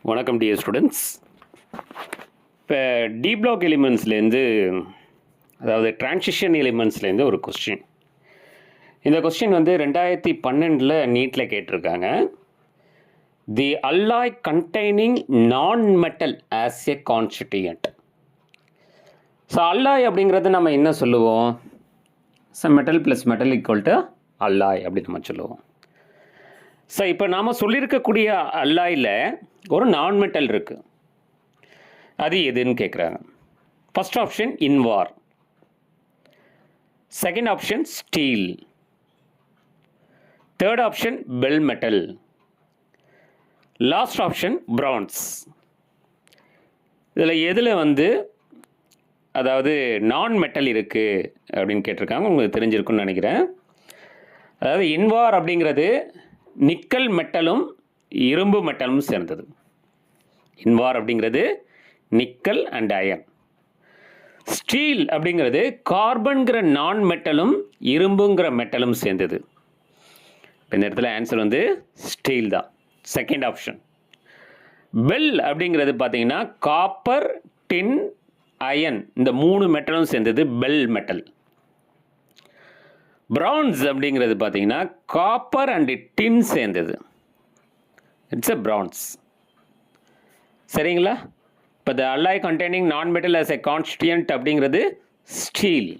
வணக்கம் dear students. இப்போ D black எலிமெண்ட்ஸ்லேருந்து, அதாவது டிரான்சிஷன் எலிமெண்ட்ஸ்லேருந்து ஒரு கொஸ்டின். இந்த கொஸ்டின் வந்து 2012 நீட்டில் கேட்டிருக்காங்க. தி அல்லாய் கண்டெய்னிங் நான் metal as a constituent. So alloy அப்படிங்கிறது நம்ம என்ன சொல்லுவோம்? Metal plus metal equal to alloy அப்படின்னு நம்ம சொல்லுவோம். ஸோ இப்போ நாம் சொல்லியிருக்கக்கூடிய அல்லாயில் ஒரு நான் மெட்டல் இருக்குது. அது எதுன்னு கேட்குறாங்க. First option invar, second option steel, third option bell metal, last option bronze. இதில் எதில் வந்து அதாவது நான் மெட்டல் இருக்குது அப்படின்னு கேட்டிருக்காங்க. உங்களுக்கு தெரிஞ்சிருக்குன்னு நினைக்கிறேன். அதாவது இன்வார் அப்படிங்கிறது நிக்கல் மெட்டலும் இரும்பு மெட்டலும் சேர்ந்தது. இன்வார் அப்படிங்கிறது நிக்கல் அண்ட் அயன். ஸ்டீல் அப்படிங்கிறது கார்பன்கிற நான் மெட்டலும் இரும்புங்கிற மெட்டலும் சேர்ந்தது. இப்போ இந்த இடத்துல ஆன்சர் வந்து ஸ்டீல் தான், செகண்ட் ஆப்ஷன். பெல் அப்படிங்கிறது பார்த்தீங்கன்னா காப்பர், டின், அயன், இந்த மூணு மெட்டலும் சேர்ந்தது பெல் மெட்டல். பிரான்ஸ் அப்படிங்கிறது பார்த்தீங்கன்னா காப்பர் அண்ட் டின் சேர்ந்தது. It's a France. சரிங்களா? இப்போ த அல்லாய் கண்டெய்னிங் நான் மெட்டல் ஆஸ் எ கான்ஸ்டிடியூயன்ட் அப்படிங்கிறது ஸ்டீல்.